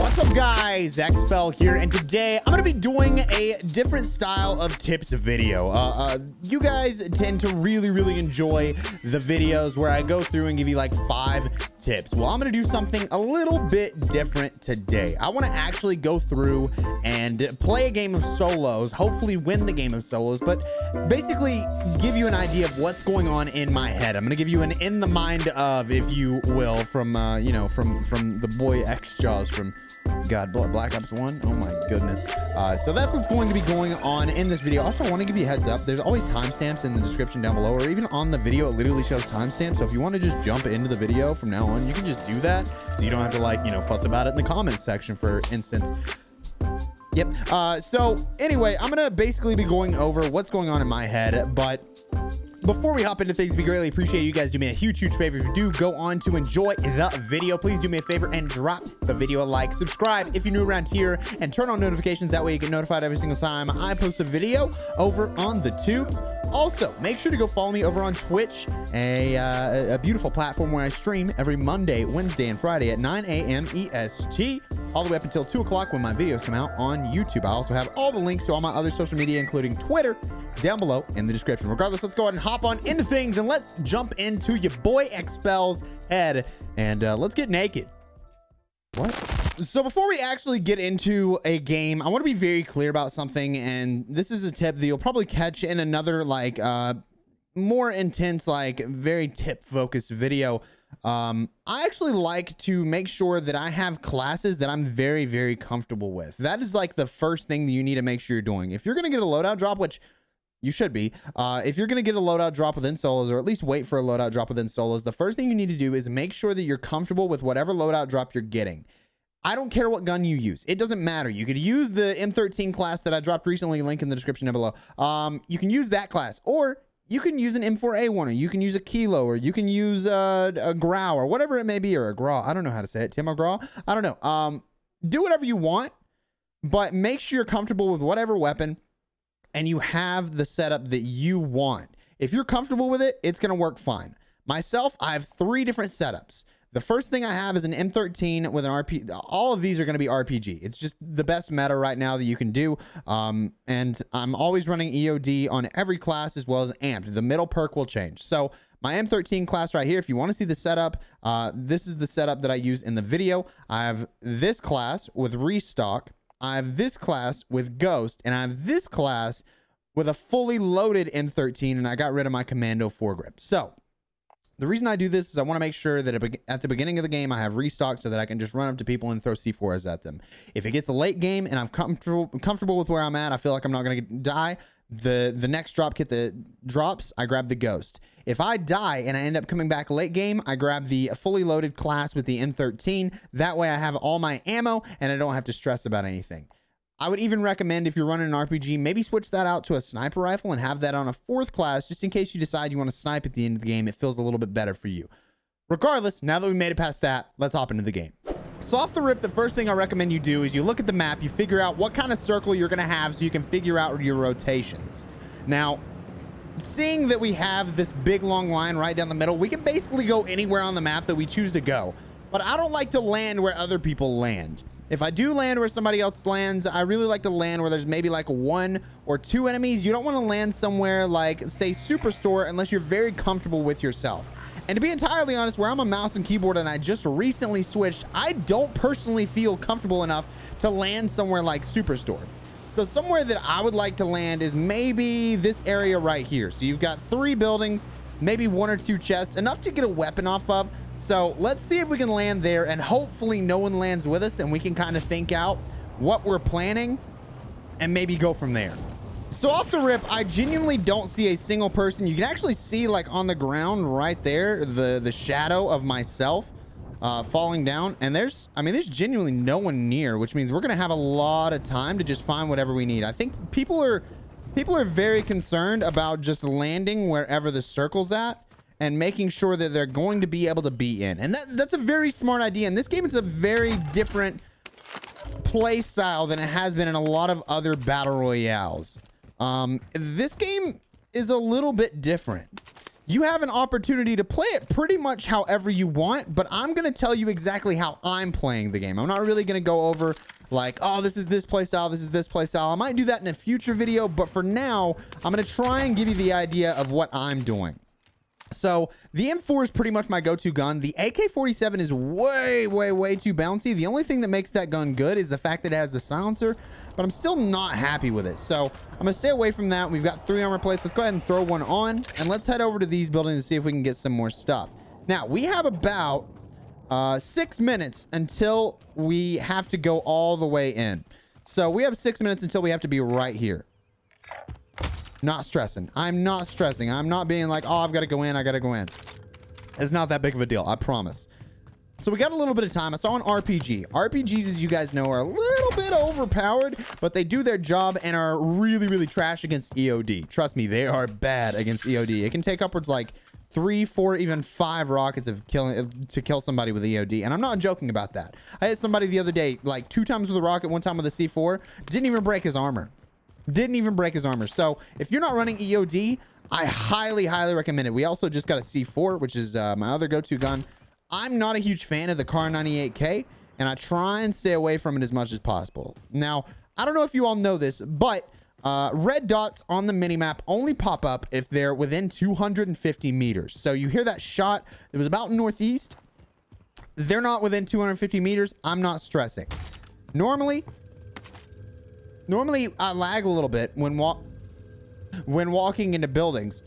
What's up, guys? Xpel here, and today I'm gonna be doing a different style of tips video. You guys tend to really enjoy the videos where I go through and give you like 5 tips. Well, I'm gonna do something a little bit different today. I want to actually go through and play a game of solos, hopefully win the game of solos, but basically give you an idea of what's going on in my head. I'm gonna give you an in the mind of, if you will, from you know, from the boy Xjaws from Black Ops 1. Oh my goodness. So that's what's going to be going on in this video. Also, I want to give you a heads up. There's always timestamps in the description down below, or even on the video, it literally shows timestamps. So if you want to just jump into the video from now on, you can just do that. So you don't have to, like, you know, fuss about it in the comments section, for instance. Yep. So anyway, I'm gonna basically be going over what's going on in my head, but before we hop into things, we greatly appreciate you guys do me a huge favor. If you do go on to enjoy the video, please do me a favor and drop the video a like. Subscribe if you're new around here, and turn on notifications. That way you get notified every single time I post a video over on the tubes. Also, make sure to go follow me over on Twitch, a beautiful platform where I stream every Monday, Wednesday, and Friday at 9 a.m. EST, all the way up until 2 o'clock when my videos come out on YouTube. I also have all the links to all my other social media, including Twitter, down below in the description. Regardless, let's go ahead and hop on into things, and let's jump into your boy Xpel's head, and let's get naked. What? So before we actually get into a game, I want to be very clear about something, and this is a tip that you'll probably catch in another, like, more intense, like, very tip focused video. I actually like to make sure that I have classes that I'm very comfortable with. That is like the first thing that you need to make sure you're doing. If you're going to get a loadout drop, which you should be, if you're going to get a loadout drop within solos, or at least wait for a loadout drop within solos, the first thing you need to do is make sure that you're comfortable with whatever loadout drop you're getting. I don't care what gun you use. It doesn't matter. You could use the M13 class that I dropped recently, link in the description down below. You can use that class, or you can use an M4A1, or you can use a Kilo, or you can use a Grau, or whatever it may be, or a Grau. I don't know how to say it. Tim or Grau? I don't know. Do whatever you want, but make sure you're comfortable with whatever weapon and you have the setup that you want. If you're comfortable with it, it's going to work fine. Myself, I have 3 different setups. The first thing I have is an M13 with an RPG. All of these are going to be RPG. It's just the best meta right now that you can do. And I'm always running EOD on every class, as well as amped. The middle perk will change. So my M13 class right here, if you want to see the setup, this is the setup that I use in the video. I have this class with restock. I have this class with ghost, and I have this class with a fully loaded M13, and I got rid of my commando foregrip. So the reason I do this is I want to make sure that at the beginning of the game, I have restock so that I can just run up to people and throw C4s at them. If it gets a late game and I'm comfortable with where I'm at, I feel like I'm not going to die, the next drop kit that drops, I grab the ghost. If I die and I end up coming back late game, I grab the fully loaded class with the M13. That way I have all my ammo and I don't have to stress about anything. I would even recommend, if you're running an RPG, maybe switch that out to a sniper rifle and have that on a 4th class, just in case you decide you want to snipe at the end of the game. It feels a little bit better for you. Regardless, now that we made it past that, let's hop into the game. So off the rip, the first thing I recommend you do is you look at the map, you figure out what kind of circle you're going to have so you can figure out your rotations. Now, seeing that we have this big long line right down the middle, we can basically go anywhere on the map that we choose to go. But I don't like to land where other people land. If I do land where somebody else lands, I really like to land where there's maybe like 1 or 2 enemies. You don't want to land somewhere like, say, Superstore, unless you're very comfortable with yourself. And to be entirely honest, where I'm a mouse and keyboard and I just recently switched, I don't personally feel comfortable enough to land somewhere like Superstore. So somewhere that I would like to land is maybe this area right here. So you've got 3 buildings, maybe 1 or 2 chests, enough to get a weapon off of. So let's see if we can land there, and hopefully no one lands with us and we can kind of think out what we're planning and maybe go from there. So off the rip, I genuinely don't see a single person. You can actually see, like, on the ground right there, the shadow of myself falling down, and there's genuinely no one near, which means we're gonna have a lot of time to just find whatever we need. I think people are very concerned about just landing wherever the circle's at and making sure that they're going to be able to be in. And that's a very smart idea. In this game, it's a very different play style than it has been in a lot of other battle royales. This game is a little bit different. you have an opportunity to play it pretty much however you want, but I'm going to tell you exactly how I'm playing the game. I'm not really going to go over like, oh, this is this play style, this is this play style. I might do that in a future video, but for now, I'm going to try and give you the idea of what I'm doing. So the M4 is pretty much my go-to gun. The AK-47 is way too bouncy. The only thing that makes that gun good is the fact that it has the silencer, but I'm still not happy with it. So I'm gonna stay away from that. We've got 3 armor plates. Let's go ahead and throw one on, and let's head over to these buildings and see if we can get some more stuff. Now we have about 6 minutes until we have to go all the way in. So we have 6 minutes until we have to be right here. Not stressing. I'm not stressing. I'm not being like, oh, I've got to go in. I got to go in. It's not that big of a deal. I promise. So we got a little bit of time. I saw an RPG. RPGs, as you guys know, are a little bit overpowered, but they do their job and are really trash against EOD. Trust me, they are bad against EOD. It can take upwards like 3, 4, even 5 rockets to kill somebody with EOD. And I'm not joking about that. I hit somebody the other day, like 2 times with a rocket, 1 time with a C4. Didn't even break his armor. Didn't even break his armor. So if you're not running EOD, I highly recommend it. We also just got a C4, which is my other go-to gun. I'm not a huge fan of the Kar 98K, and I try and stay away from it as much as possible. Now, I don't know if you all know this, but red dots on the minimap only pop up if they're within 250 meters. So you hear that shot. It was about northeast. They're not within 250 meters. I'm not stressing. Normally I lag a little bit when walking into buildings.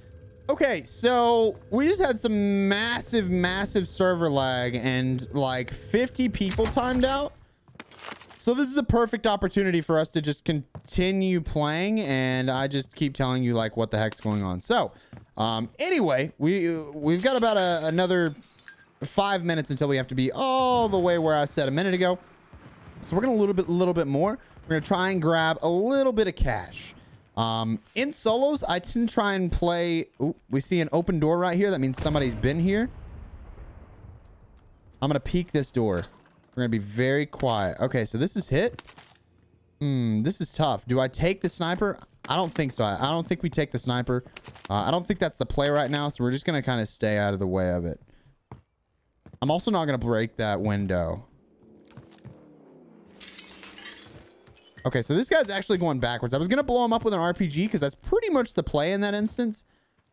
Okay, so we just had some massive server lag and like 50 people timed out. So this is a perfect opportunity for us to just continue playing, and I just keep telling you like what the heck's going on. So anyway, we've got about another 5 minutes until we have to be all the way where I said a minute ago. So we're gonna little bit more. We're gonna try and grab a little bit of cash. In solos, I tend to try and play. Ooh, we see an open door right here. That means somebody's been here. I'm gonna peek this door. We're gonna be very quiet. Okay, so this is hit. This is tough. Do I take the sniper? I don't think so. I don't think we take the sniper. I don't think that's the play right now, so we're just gonna kind of stay out of the way of it. I'm also not gonna break that window. Okay, so this guy's actually going backwards. I was going to blow him up with an RPG because that's pretty much the play in that instance.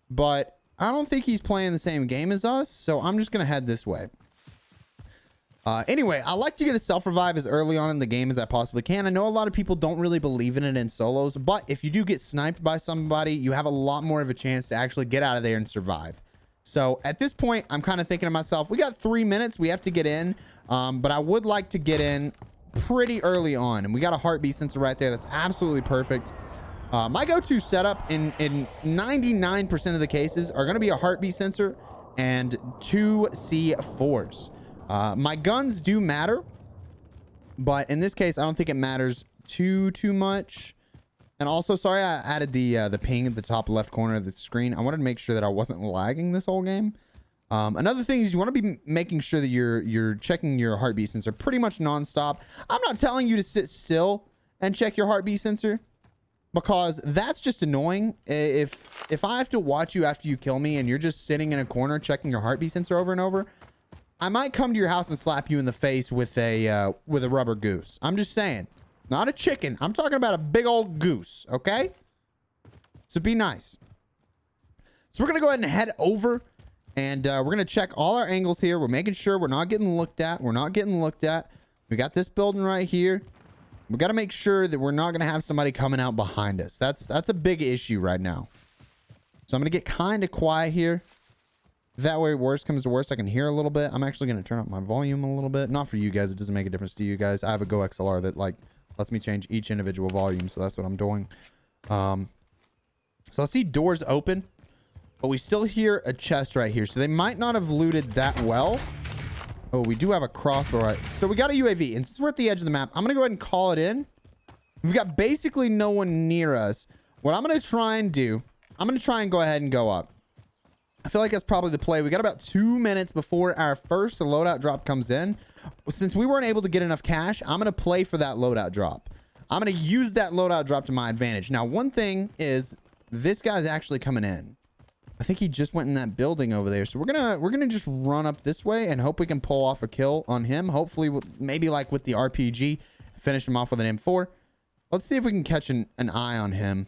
But I don't think he's playing the same game as us, so I'm just going to head this way. Anyway, I like to get a self-revive as early on in the game as I possibly can. I know a lot of people don't really believe in it in solos, but if you do get sniped by somebody, you have a lot more of a chance to actually get out of there and survive. So at this point, I'm kind of thinking to myself, we got 3 minutes. We have to get in, but I would like to get in pretty early on, and we got a heartbeat sensor right there. That's absolutely perfect. My go-to setup in 99% of the cases are going to be a heartbeat sensor and 2 C4s. My guns do matter, but in this case, I don't think it matters too much. And also, sorry, I added the ping at the top left corner of the screen. I wanted to make sure that I wasn't lagging this whole game. Another thing is you want to be making sure that you're checking your heartbeat sensor pretty much nonstop. I'm not telling you to sit still and check your heartbeat sensor, because that's just annoying. If I have to watch you after you kill me and you're just sitting in a corner checking your heartbeat sensor over and over, I might come to your house and slap you in the face with a rubber goose. I'm just saying, not a chicken. I'm talking about a big old goose. Okay, so be nice. So we're gonna go ahead and head over. And we're going to check all our angles here. We're making sure we're not getting looked at. We're not getting looked at. We got this building right here. We got to make sure that we're not going to have somebody coming out behind us. That's a big issue right now. So I'm going to get kind of quiet here. That way, worst comes to worst, I can hear a little bit. I'm actually going to turn up my volume a little bit. Not for you guys. It doesn't make a difference to you guys. I have a Go XLR that like lets me change each individual volume. So that's what I'm doing. So I see doors open. But we still hear a chest right here. So they might not have looted that well. Oh, we do have a crossbow, right? So we got a UAV. And since we're at the edge of the map, I'm going to go ahead and call it in. We've got basically no one near us. What I'm going to try and do, I'm going to try and go ahead and go up. I feel like that's probably the play. We got about 2 minutes before our first loadout drop comes in. Since we weren't able to get enough cash, I'm going to play for that loadout drop. I'm going to use that loadout drop to my advantage. Now, one thing is this guy's actually coming in. I think he just went in that building over there. So we're gonna just run up this way and hope we can pull off a kill on him. Hopefully, maybe like with the RPG, finish him off with an M4. Let's see if we can catch an eye on him.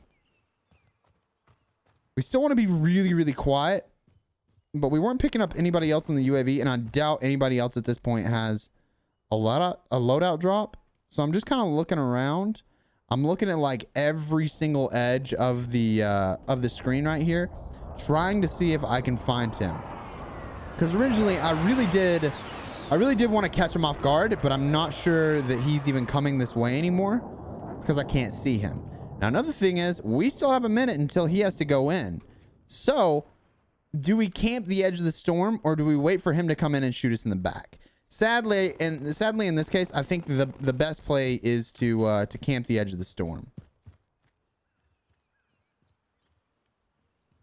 We still want to be really, really quiet, but we weren't picking up anybody else in the UAV, and I doubt anybody else at this point has a loadout drop. So I'm just kind of looking around. I'm looking at like every single edge of the screen right here, trying to see if I can find him. Because originally I really did want to catch him off guard, but I'm not sure that he's even coming this way anymore because I can't see him. Now, another thing is we still have a minute until he has to go in. So do we camp the edge of the storm, or do we wait for him to come in and shoot us in the back? Sadly in this case, I think the best play is to camp the edge of the storm.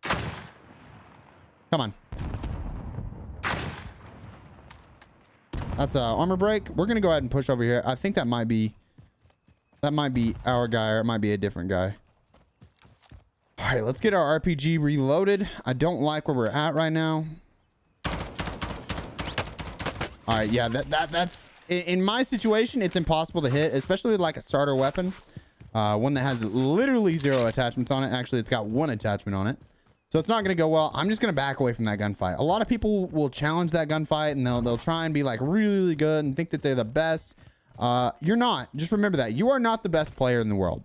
Come on. That's a armor break. We're gonna go ahead and push over here. I think that might be our guy, or it might be a different guy. All right, let's get our RPG reloaded. I don't like where we're at right now. All right, yeah, that's in my situation, it's impossible to hit, especially with like a starter weapon, one that has literally 0 attachments on it. Actually, it's got 1 attachment on it, so it's not going to go well. I'm just going to back away from that gunfight. A lot of people will challenge that gunfight, and they'll try and be like really, really good and think that they're the best. You're not. Just remember that you are not the best player in the world.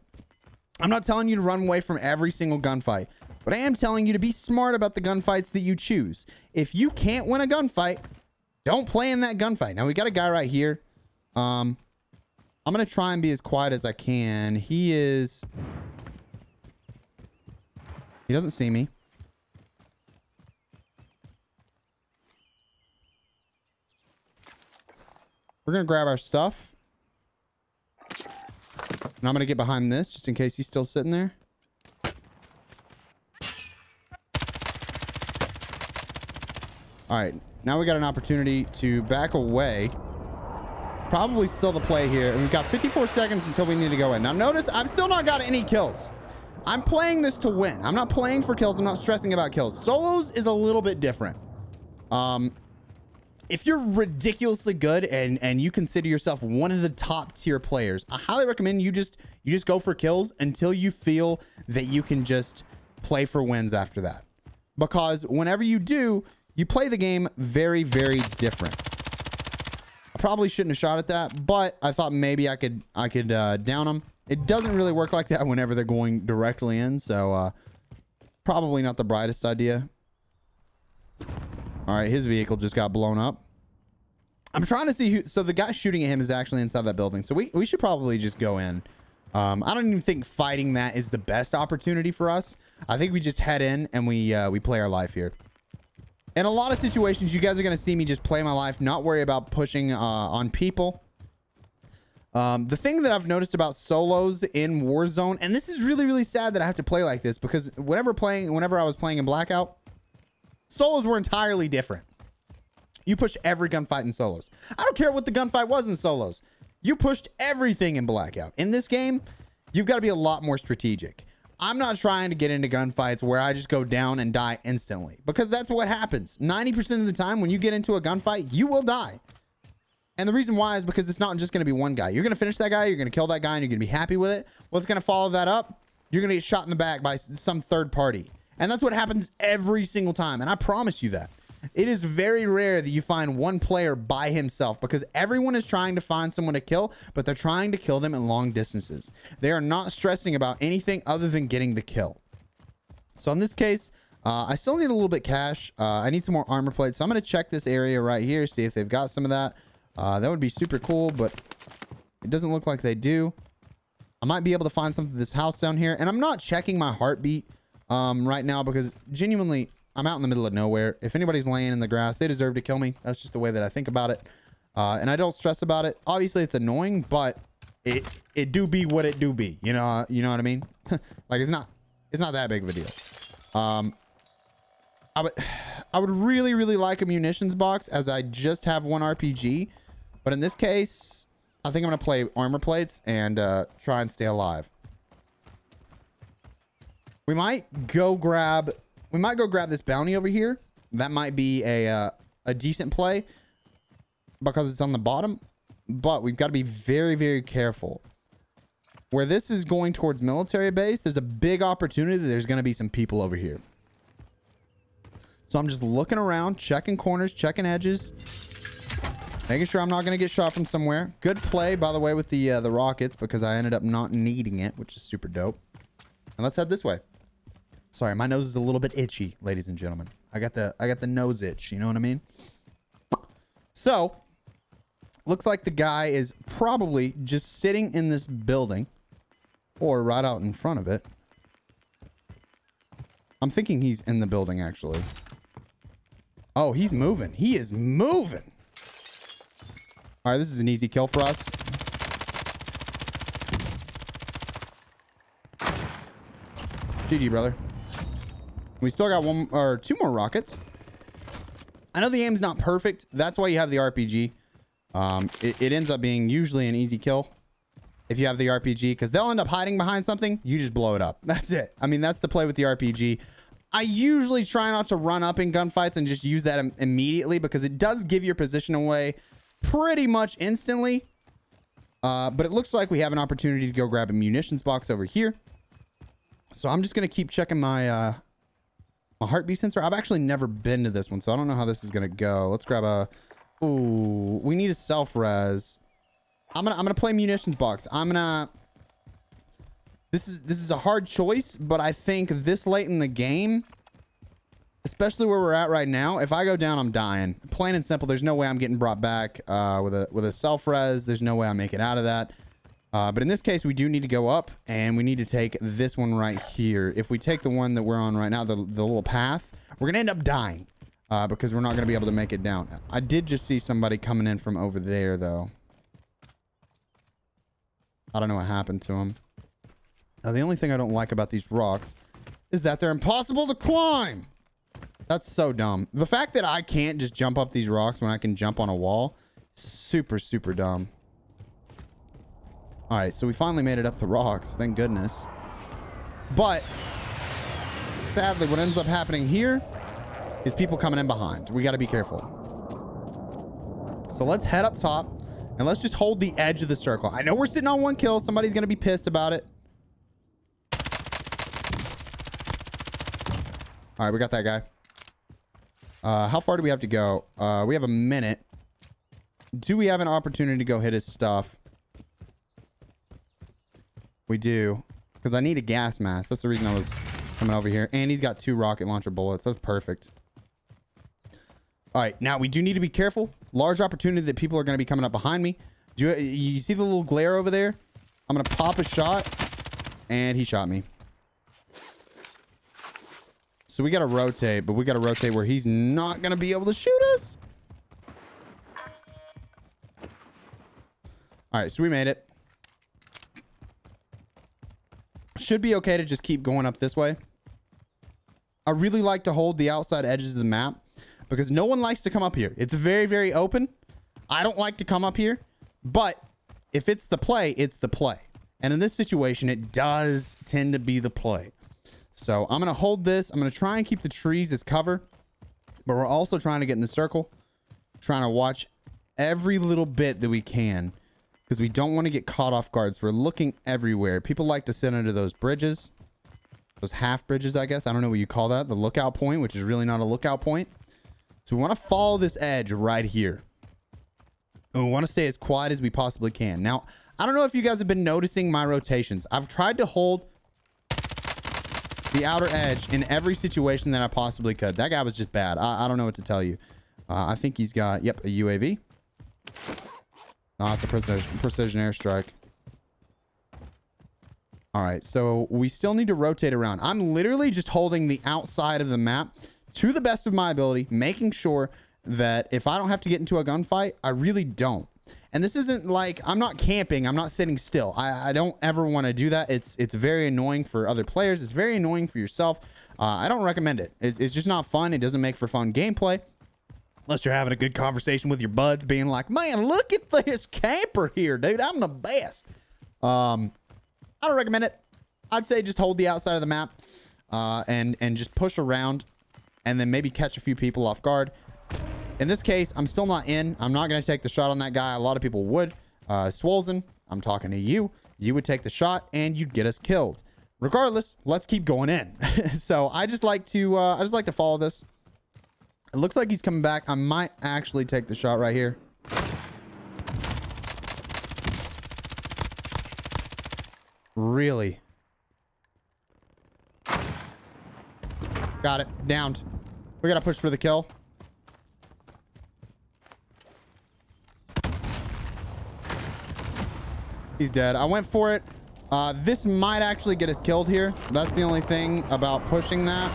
I'm not telling you to run away from every single gunfight, but I am telling you to be smart about the gunfights that you choose. If you can't win a gunfight, don't play in that gunfight. Now we got a guy right here. I'm going to try and be as quiet as I can. He doesn't see me. We're going to grab our stuff. And I'm going to get behind this just in case he's still sitting there. All right. Now we got an opportunity to back away. Probably still the play here. And we've got 54 seconds until we need to go in. Now notice I've still not got any kills. I'm playing this to win. I'm not playing for kills. I'm not stressing about kills. Solos is a little bit different. If you're ridiculously good and you consider yourself one of the top tier players, I highly recommend you just go for kills until you feel that you can just play for wins after that. Because whenever you do, you play the game very, very different. I probably shouldn't have shot at that, but I thought maybe I could down them. It doesn't really work like that whenever they're going directly in, so probably not the brightest idea. All right, his vehicle just got blown up. I'm trying to see who... So the guy shooting at him is actually inside that building, so we should probably just go in. I don't even think fighting that is the best opportunity for us. I think we just head in and we play our life here. In a lot of situations, you guys are going to see me just play my life, not worry about pushing on people. The thing that I've noticed about solos in Warzone, and this is really, really sad that I have to play like this, because whenever I was playing in Blackout, solos were entirely different. You push every gunfight in solos. I don't care what the gunfight was in solos. You pushed everything in Blackout. In this game, you've got to be a lot more strategic. I'm not trying to get into gunfights where I just go down and die instantly, because that's what happens. 90% of the time when you get into a gunfight, you will die. And the reason why is because it's not just going to be one guy. You're going to finish that guy, you're going to kill that guy, and you're going to be happy with it. What's going to follow that up? You're going to get shot in the back by some third party. And that's what happens every single time. And I promise you that. It is very rare that you find one player by himself, because everyone is trying to find someone to kill, but they're trying to kill them in long distances. They are not stressing about anything other than getting the kill. So in this case, I still need a little bit cash. I need some more armor plates. So I'm going to check this area right here, see if they've got some of that. That would be super cool, but it doesn't look like they do. I might be able to find something in this house down here. And I'm not checking my heartbeat right now, because genuinely, I'm out in the middle of nowhere. If anybody's laying in the grass, they deserve to kill me. That's just the way that I think about it. And I don't stress about it. Obviously, it's annoying, but it do be what it do be. You know what I mean? Like, it's not that big of a deal. I would really, really like a munitions box, as I just have one RPG. But in this case, I think I'm going to play armor plates and try and stay alive. We might go grab we might go grab this bounty over here. That might be a decent play because it's on the bottom. But we've got to be very, very careful. Where this is going towards military base, there's a big opportunity that there's going to be some people over here. So I'm just looking around, checking corners, checking edges, making sure I'm not going to get shot from somewhere. Good play, by the way, with the rockets, because I ended up not needing it, which is super dope. And let's head this way. Sorry, my nose is a little bit itchy, ladies and gentlemen. I got the nose itch, you know what I mean? So, looks like the guy is probably just sitting in this building or right out in front of it. I'm thinking he's in the building, actually. Oh, he's moving. He is moving. All right, this is an easy kill for us. GG, brother. We still got one or two more rockets. I know the aim's not perfect. That's why you have the RPG. It ends up being usually an easy kill if you have the RPG, because they'll end up hiding behind something. You just blow it up. That's it. I mean, that's the play with the RPG. I usually try not to run up in gunfights and just use that immediately, because it does give your position away pretty much instantly. But it looks like we have an opportunity to go grab a munitions box over here. So I'm just going to keep checking my my heartbeat sensor. I've actually never been to this one, so I don't know how this is going to go. Let's grab a... Ooh, we need a self-res. I'm gonna play munitions box. This is a hard choice, but I think this late in the game, especially where we're at right now, if I go down, I'm dying. Plain and simple. There's no way I'm getting brought back with a self-res. There's no way I make it out of that. But in this case, we do need to go up, and we need to take this one right here. If we take the one that we're on right now, the little path, we're gonna end up dying. Because we're not going to be able to make it down. I did just see somebody coming in from over there, though. I don't know what happened to him. Now, the only thing I don't like about these rocks is that they're impossible to climb. That's so dumb. The fact that I can't just jump up these rocks when I can jump on a wall, super, super dumb. All right, so we finally made it up the rocks. Thank goodness. But, sadly, what ends up happening here is people coming in behind. We got to be careful. So let's head up top and let's just hold the edge of the circle. I know we're sitting on one kill. Somebody's going to be pissed about it. All right, we got that guy. How far do we have to go? We have a minute. Do we have an opportunity to go hit his stuff? We do, because I need a gas mask. That's the reason I was coming over here. And he's got 2 rocket launcher bullets. That's perfect. All right, now we do need to be careful. Large opportunity that people are going to be coming up behind me. You see the little glare over there? I'm going to pop a shot, and he shot me. So we got to rotate, but we got to rotate where he's not going to be able to shoot us. All right, so we made it. Should be okay to just keep going up this way. I really like to hold the outside edges of the map, because no one likes to come up here. It's very, very open. I don't like to come up here, but if it's the play, it's the play. And in this situation, it does tend to be the play. So I'm going to hold this. I'm going to try and keep the trees as cover, but we're also trying to get in the circle, trying to watch every little bit that we can, because we don't want to get caught off guard. So we're looking everywhere. People like to sit under those bridges, those half bridges, I guess. I don't know what you call that. The lookout point, which is really not a lookout point. So we want to follow this edge right here. And we want to stay as quiet as we possibly can. Now, I don't know if you guys have been noticing my rotations. I've tried to hold the outer edge in every situation that I possibly could. That guy was just bad. I don't know what to tell you. I think he's got, yep, a UAV. Oh, it's a precision airstrike. All right, so we still need to rotate around. I'm literally just holding the outside of the map to the best of my ability, making sure that if I don't have to get into a gunfight, I really don't. And this isn't like, I'm not camping, I'm not sitting still. I don't ever want to do that. It's very annoying for other players. It's very annoying for yourself. I don't recommend it. It's just not fun. It doesn't make for fun gameplay. Unless you're having a good conversation with your buds, being like, man, look at this camper here, dude. I'm the best. I don't recommend it. I'd say just hold the outside of the map. and just push around and then maybe catch a few people off guard. In this case, I'm still not in. I'm not going to take the shot on that guy. A lot of people would. Swolzen, I'm talking to you. You would take the shot and you'd get us killed. Regardless, let's keep going in. So I just like to follow this. It looks like he's coming back. I might actually take the shot right here. Really? Got it. Downed. We got to push for the kill. He's dead. I went for it. This might actually get us killed here. That's the only thing about pushing that.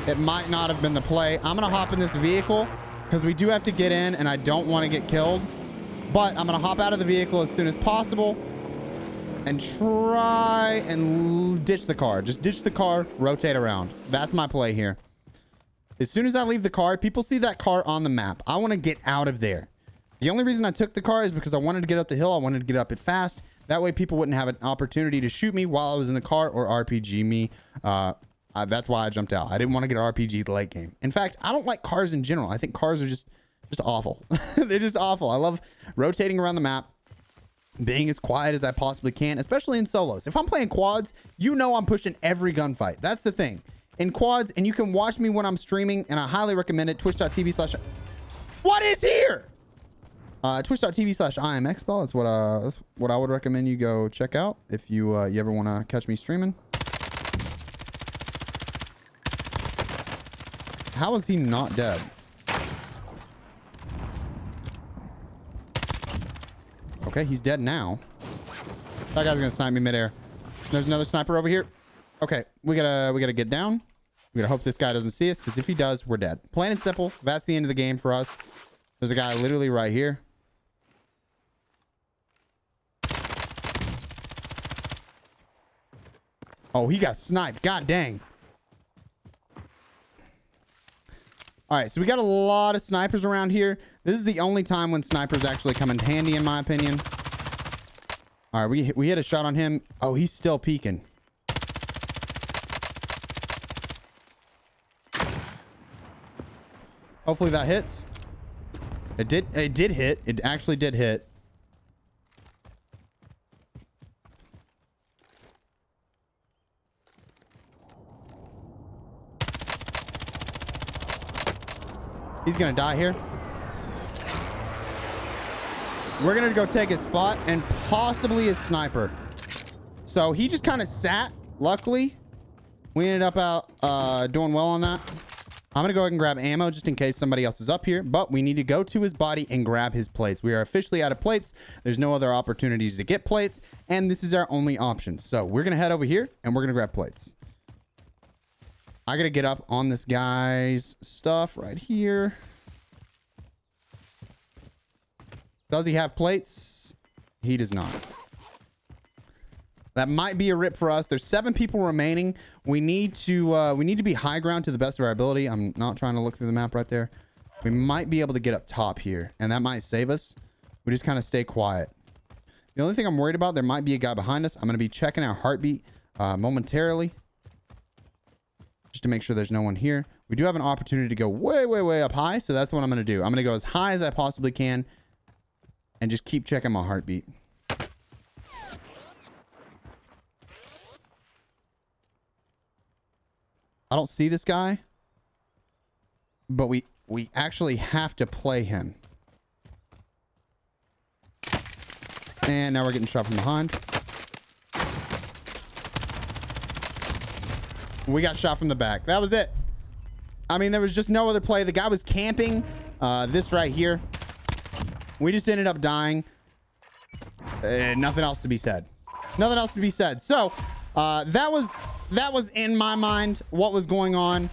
It might not have been the play. I'm going to hop in this vehicle because we do have to get in and I don't want to get killed. But I'm going to hop out of the vehicle as soon as possible and try and ditch the car. Just ditch the car, rotate around. That's my play here. As soon as I leave the car, people see that car on the map. I want to get out of there. The only reason I took the car is because I wanted to get up the hill. I wanted to get up it fast. That way people wouldn't have an opportunity to shoot me while I was in the car or RPG me. That's why I jumped out. I didn't want to get RPG the late game. In fact, I don't like cars in general. I think cars are just awful. They're just awful. I love rotating around the map, being as quiet as I possibly can, especially in solos. If I'm playing quads, you know I'm pushing every gunfight. That's the thing. In quads, and you can watch me when I'm streaming, and I highly recommend it, twitch.tv/... What is here? Twitch.tv/IamXbell. That's what I would recommend you go check out if you ever want to catch me streaming. How is he not dead? Okay, he's dead now. That guy's gonna snipe me midair. There's another sniper over here. Okay, we gotta get down. We gotta hope this guy doesn't see us, because if he does, we're dead. Plain and simple. That's the end of the game for us. There's a guy literally right here. Oh, he got sniped. God dang. All right, so we got a lot of snipers around here. This is the only time when snipers actually come in handy, in my opinion. All right, we hit a shot on him. Oh, he's still peeking. Hopefully that hits. It did hit. It actually did hit. He's gonna die here. We're gonna go take his spot and possibly his sniper. So he just kind of sat. Luckily, we ended up doing well on that. I'm gonna go ahead and grab ammo just in case somebody else is up here, but we need to go to his body and grab his plates. We are officially out of plates. There's no other opportunities to get plates, and this is our only option. So we're gonna head over here and we're gonna grab plates. I gotta get up on this guy's stuff right here. Does he have plates? He does not. That might be a rip for us. There's 7 people remaining. We need to be high ground to the best of our ability. I'm not trying to look through the map right there. We might be able to get up top here, and that might save us. We just kind of stay quiet. The only thing I'm worried about, there might be a guy behind us. I'm going to be checking our heartbeat momentarily, just to make sure there's no one here. We do have an opportunity to go way, way, way up high, so that's what I'm going to do. I'm going to go as high as I possibly can and just keep checking my heartbeat. I don't see this guy, but we actually have to play him. And now we're getting shot from behind. We got shot from the back. That was it. I mean, there was just no other play. The guy was camping this right here. We just ended up dying. Nothing else to be said. Nothing else to be said. So that was in my mind what was going on.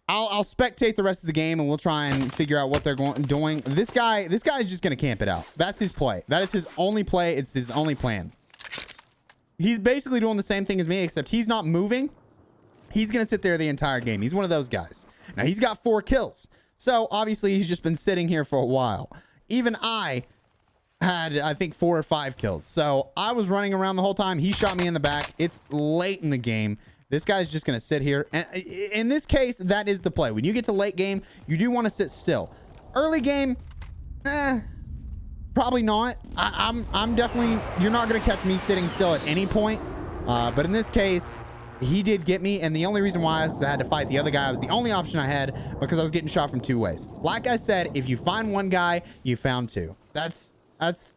I'll spectate the rest of the game and we'll try and figure out what they're doing. This guy is just gonna camp it out. That's his play. That is his only play. It's his only plan. He's basically doing the same thing as me, except he's not moving. He's gonna sit there the entire game. He's one of those guys. Now he's got 4 kills, so obviously he's just been sitting here for a while. Even I had, I think, 4 or 5 kills. So I was running around the whole time. He shot me in the back. It's late in the game. This guy's just going to sit here. And in this case, that is the play. When you get to late game, you do want to sit still. Early game, probably not. I'm definitely, you're not going to catch me sitting still at any point. But in this case, he did get me. And the only reason why is because I had to fight the other guy. It was the only option I had because I was getting shot from 2 ways. Like I said, if you find one guy, you found 2. That's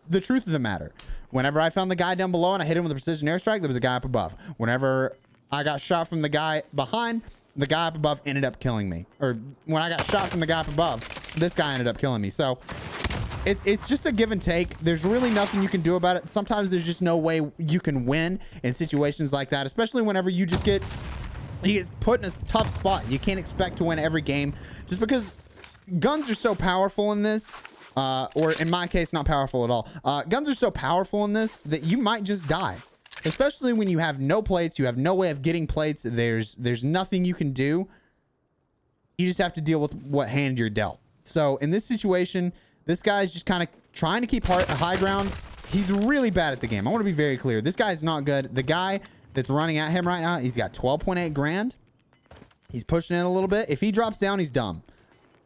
the truth of the matter. Whenever I found the guy down below and I hit him with a precision airstrike, there was a guy up above. Whenever I got shot from the guy behind, the guy up above ended up killing me. Or when I got shot from the guy up above, this guy ended up killing me. So it's just a give and take. There's really nothing you can do about it. Sometimes there's just no way you can win in situations like that, especially whenever you get put in a tough spot. You can't expect to win every game just because guns are so powerful in this. Or in my case, not powerful at all. Guns are so powerful in this that you might just die. Especially when you have no plates, you have no way of getting plates. There's nothing you can do. You just have to deal with what hand you're dealt. So in this situation, this guy's just kind of trying to keep high ground. He's really bad at the game. I want to be very clear. This guy's not good. The guy that's running at him right now, he's got 12.8 grand. He's pushing it a little bit. If he drops down, he's dumb.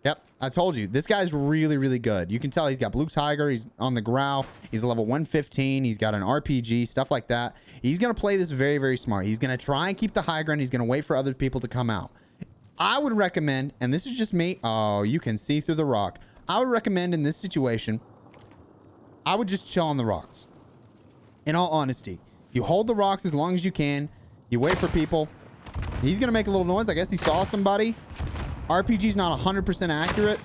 Yep, I told you. This guy's really, really good. You can tell he's got Blue Tiger. He's on the growl. He's level 115. He's got an RPG, stuff like that. He's going to play this very, very smart. He's going to try and keep the high ground. He's going to wait for other people to come out. I would recommend, and this is just me. Oh, you can see through the rock. I would recommend in this situation, I would just chill on the rocks. In all honesty, you hold the rocks as long as you can. You wait for people. He's going to make a little noise. I guess he saw somebody. RPG's not 100% accurate.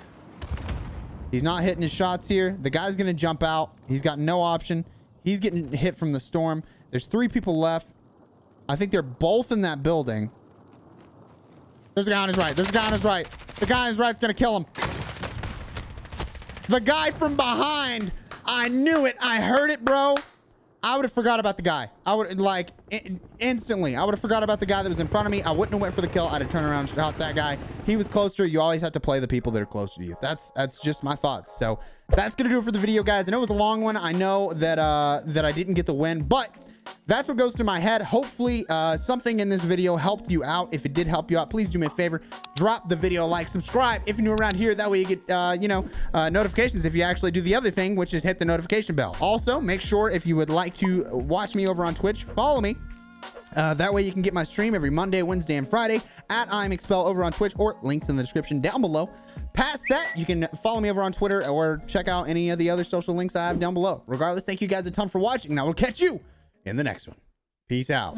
He's not hitting his shots here. The guy's going to jump out. He's got no option. He's getting hit from the storm. There's 3 people left. I think they're both in that building. There's a guy on his right. There's a guy on his right. The guy on his right's going to kill him. The guy from behind. I knew it. I heard it, bro. I would have forgot about the guy. I would like instantly. I would have forgot about the guy that was in front of me. I wouldn't have went for the kill. I'd have turned around and shot that guy. He was closer. You always have to play the people that are closer to you. That's just my thoughts. So that's gonna do it for the video, guys. I know it was a long one. I know that that I didn't get the win, but that's what goes through my head. Hopefully something in this video helped you out. If it did help you out, please do me a favor, drop the video a like, subscribe if you're new around here. That way you get notifications if you actually do the other thing, which is hit the notification bell. Also, make sure if you would like to watch me over on Twitch, follow me. That way you can get my stream every Monday, Wednesday, and Friday at IamXpel over on Twitch, or links in the description down below. Past that, you can follow me over on Twitter or check out any of the other social links I have down below. Regardless, thank you guys a ton for watching, and I will catch you in the next one. Peace out.